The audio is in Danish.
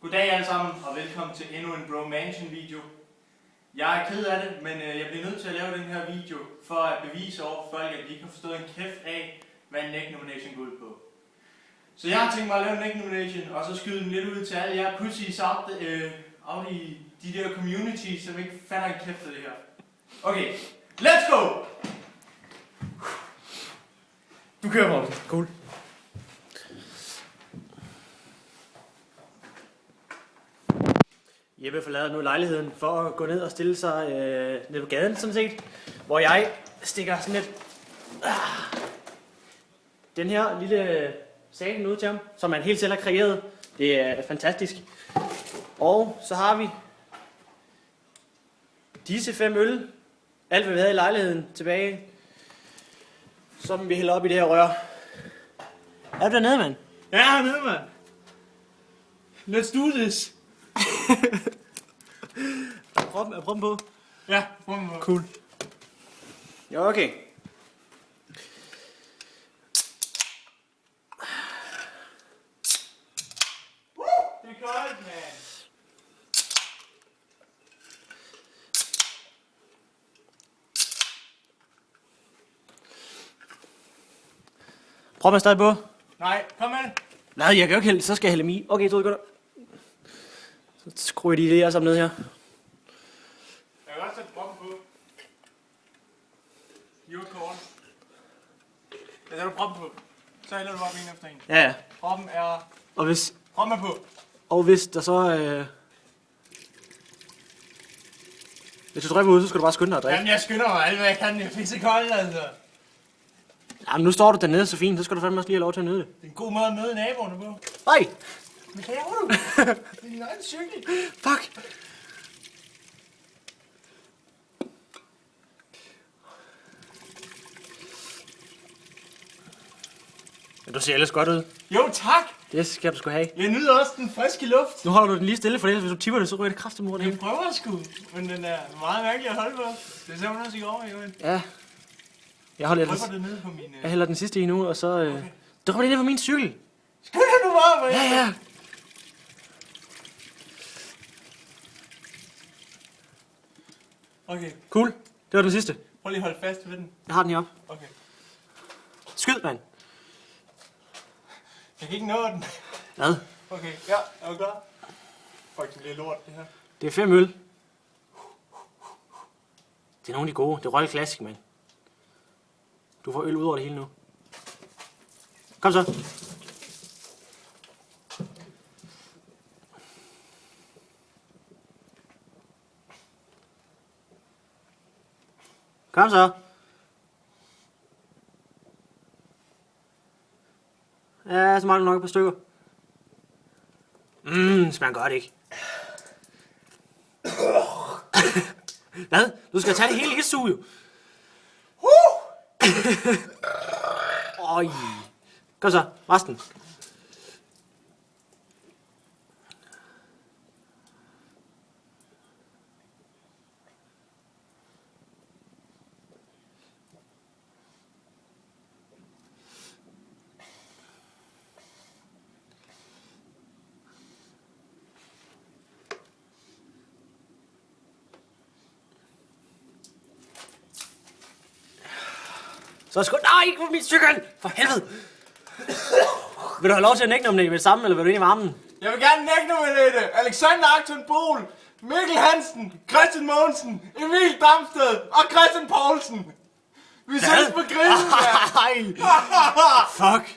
Goddag alle sammen, og velkommen til endnu en Bro Mansion video. Jeg er ked af det, men jeg bliver nødt til at lave den her video for at bevise over for folk, at de ikke har forstået en kæft af, hvad en neck nomination går ud på. Så jeg har tænkt mig at lave en neck nomination, og så skyde den lidt ud til alle jer pussies out i de der communities, som ikke fatter en kæft af det her. Okay, let's go! Du kører, Morten. Cool. Jeppe forlader nu lejligheden for at gå ned og stille sig ned på gaden, sådan set. Hvor jeg stikker sådan lidt den her lille salen ud til ham, som han helt selv har kreeret. Det er fantastisk. Og så har vi disse 5 øl. Alt hvad vi havde i lejligheden tilbage. Som vi hælder op i det her rør. Er du dernede, mand? Ja, hernede, mand. Let's do this. Er proppen på? Ja, proppen på. Cool. Ja, okay. Det er godt, mand. Proppen er stadig på. Nej, kom med. Nej, jeg kan jo ikke hælde, så skal jeg hælde mig i. Okay, så godt. Så skruer jeg de der sammen ned her. Jeg kan også sætte proppen på. Your call. Jeg sætter proppen på. Så hælder du bare en efter en. Ja, ja. Proppen er... Proppen er på. Og hvis der så... Hvis du drikker ud, så skal du bare skynde dig at drikke. Jamen, jeg skynder mig alt, hvad jeg kan. Jeg er pisse kold, altså. Jamen, nu står du dernede så fint, så skal du fandme også lige have lov til at nyde det. Det er en god måde at møde naboerne på. Nej! Hvad laver du? Det er din egen cykel. Fuck! Men du ser ellers godt ud. Jo, tak. Det skal du sgu have. Jeg nyder også den friske luft. Nu holder du den lige stille, for ellers hvis du tipper det, så ryger det kraftigt mod det Jeg hele. prøver sgu, men den er meget mærkelig at holde på. Det er simpelthen også i går, jo. Ja. Jeg holder Jeg prøver det nede på min... Jeg hælder den sidste i nu, og så... Okay. Du kommer lige ned på min cykel. Skynder du bare, hvor Ja, ja. Okay, Cool. Det var den sidste. prøv lige at holde fast ved den. Jeg har den heroppe. Okay. Skyd, mand. Jeg kan ikke nå den. Hvad? Okay, ja, er du klar? Fuck, det bliver lort, det her. Det er 5 øl. Det er nogle af de gode. Det er Royal Classic, mand. Du får øl ud over det hele nu. Kom så. Kom så. Ja, så mangler du nok et par stykker. Smager godt, ikke? Hvad? Du skal tage det hele i et sug, jo. Øj. Kom så, resten. Så sgu... Nej, ikke på min cykel! For helvede! Vil du have lov til at nægte om det med det samme, eller vil du ind i varmen? Jeg vil gerne nægte med det. Alexander Akton Bol, Mikkel Hansen, Christian Mogensen, Emil Damsted og Christian Poulsen. Vi ses på grillen, Nej! Fuck!